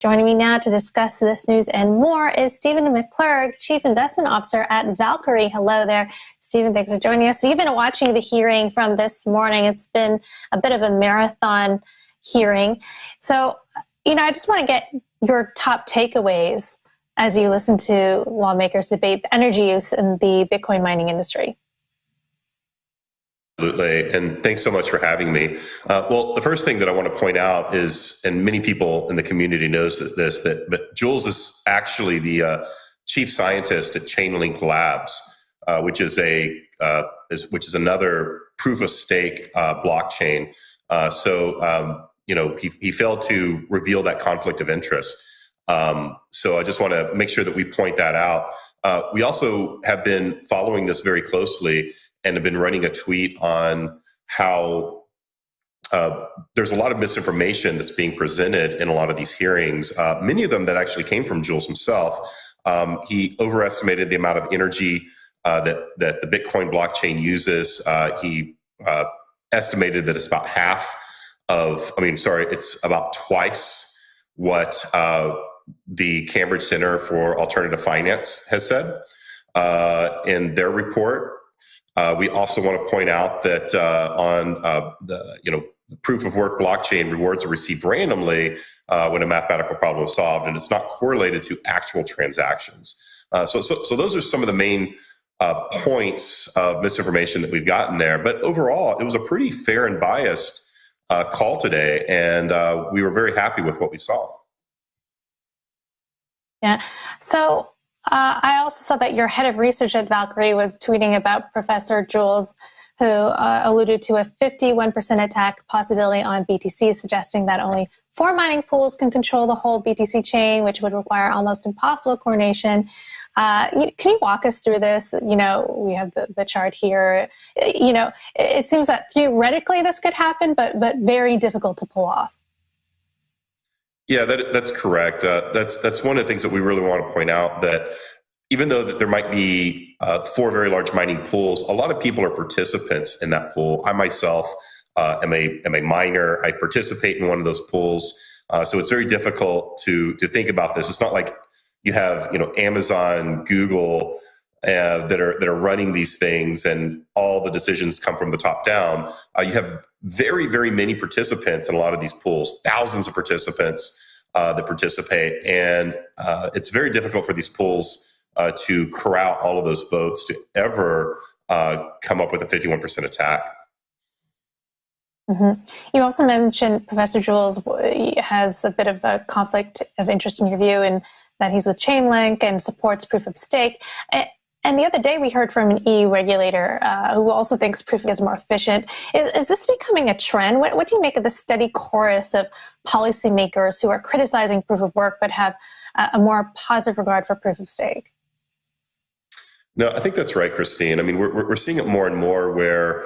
Joining me now to discuss this news and more is Stephen McClurg, Chief Investment Officer at Valkyrie. Hello there, Stephen. Thanks for joining us. So you've been watching the hearing from this morning. It's been a bit of a marathon hearing. So, I just want to get your top takeaways as you listen to lawmakers debate the energy use in the Bitcoin mining industry. Absolutely. And thanks so much for having me. Well, the first thing that I want to point out is, and many people in the community knows this, but Jules is actually the chief scientist at Chainlink Labs, which is another proof of stake blockchain. He failed to reveal that conflict of interest. So I just want to make sure that we point that out. We also have been following this very closely and have been running a tweet on how there's a lot of misinformation that's being presented in a lot of these hearings, many of them that actually came from Jules himself. He overestimated the amount of energy that the Bitcoin blockchain uses. He estimated that it's about it's about twice what the Cambridge Center for Alternative Finance has said in their report. We also want to point out that on the proof of work blockchain, rewards are received randomly when a mathematical problem is solved, and it's not correlated to actual transactions. So those are some of the main points of misinformation that we've gotten there. But overall, it was a pretty fair and biased call today, and we were very happy with what we saw. Yeah. So I also saw that your head of research at Valkyrie was tweeting about Professor Jules, who alluded to a 51% attack possibility on BTC, suggesting that only 4 mining pools can control the whole BTC chain, which would require almost impossible coordination. Can you walk us through this? We have the chart here. It seems that theoretically this could happen, but very difficult to pull off. Yeah, that's correct. That's one of the things that we really want to point out, that even though that there might be 4 very large mining pools, a lot of people are participants in that pool. I myself am a miner. I participate in one of those pools. So it's very difficult to think about this. It's not like you have Amazon, Google that are running these things, and all the decisions come from the top down. You have very, very many participants in a lot of these pools, thousands of participants that participate, and it's very difficult for these pools to corral all of those votes to ever come up with a 51% attack. Mm-hmm. You also mentioned Professor Jules has a bit of a conflict of interest in your view, and that he's with Chainlink and supports proof of stake. And the other day we heard from an EU regulator who also thinks proof is more efficient. Is this becoming a trend? What do you make of the steady chorus of policymakers who are criticizing proof of work but have a more positive regard for proof of stake? No, I think that's right, Christine. I mean, we're seeing it more and more where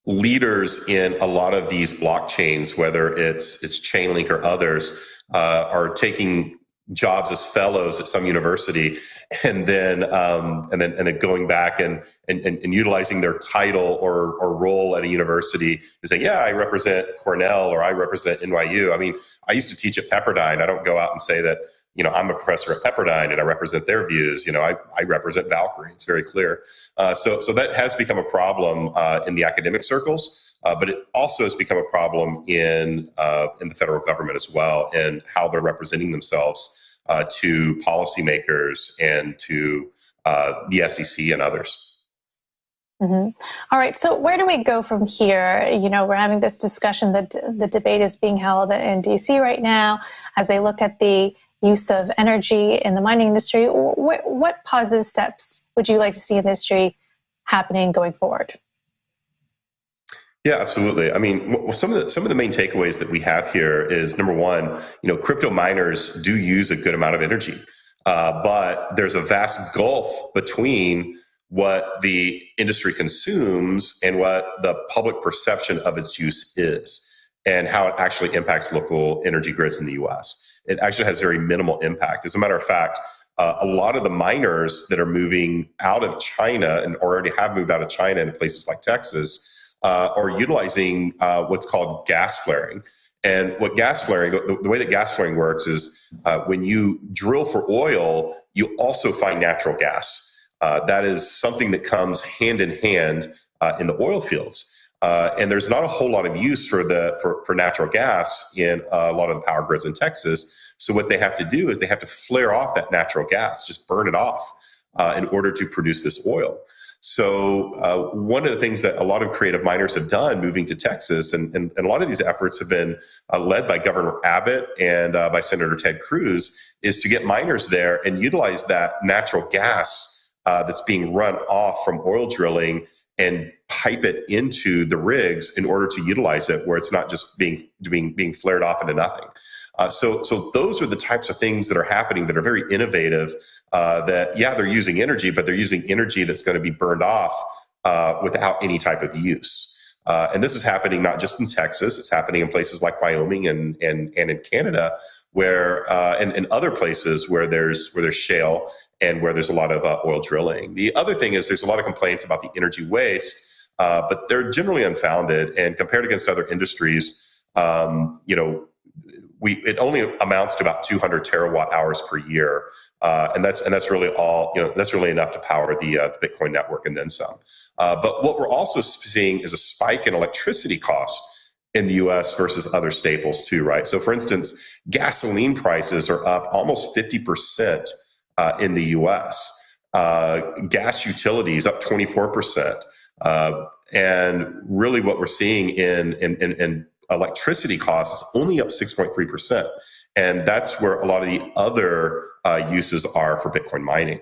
leaders in a lot of these blockchains, whether it's Chainlink or others, are taking jobs as fellows at some university, and then going back and utilizing their title or role at a university and saying, yeah, I represent Cornell or I represent NYU. I mean, I used to teach at Pepperdine. I don't go out and say that, I'm a professor at Pepperdine and I represent their views. I represent Valkyrie. It's very clear. So that has become a problem in the academic circles. But it also has become a problem in the federal government as well, and how they're representing themselves to policymakers and to the SEC and others. Mm-hmm. All right. So where do we go from here? We're having this discussion that the debate is being held in DC right now as they look at the use of energy in the mining industry. What positive steps would you like to see in the industry happening going forward? Yeah, absolutely. I mean, some of the main takeaways that we have here is, number one, crypto miners do use a good amount of energy, but there's a vast gulf between what the industry consumes and what the public perception of its use is, and how it actually impacts local energy grids in the U.S. It actually has very minimal impact. As a matter of fact, a lot of the miners that are moving out of China and already have moved out of China in places like Texas are utilizing what's called gas flaring. And what gas flaring, the way that gas flaring works is when you drill for oil, you also find natural gas. That is something that comes hand in hand in the oil fields. And there's not a whole lot of use for natural gas in a lot of the power grids in Texas. So what they have to do is they have to flare off that natural gas, just burn it off in order to produce this oil. So one of the things that a lot of creative miners have done moving to Texas, and a lot of these efforts have been led by Governor Abbott and by Senator Ted Cruz, is to get miners there and utilize that natural gas that's being run off from oil drilling and pipe it into the rigs in order to utilize it where it's not just being flared off into nothing. So those are the types of things that are happening that are very innovative, that, yeah, they're using energy, but they're using energy that's going to be burned off without any type of use. And this is happening not just in Texas, it's happening in places like Wyoming and in Canada, where and other places where there's shale and where there's a lot of oil drilling. The other thing is there's a lot of complaints about the energy waste, but they're generally unfounded. And compared against other industries, it only amounts to about 200 terawatt hours per year, and that's really all. That's really enough to power the Bitcoin network and then some. But what we're also seeing is a spike in electricity costs in the U.S. versus other staples too, right? So, for instance, gasoline prices are up almost 50% in the U.S. Gas utilities up 24%, and really what we're seeing in electricity costs is only up 6.3%. And that's where a lot of the other uses are for Bitcoin mining.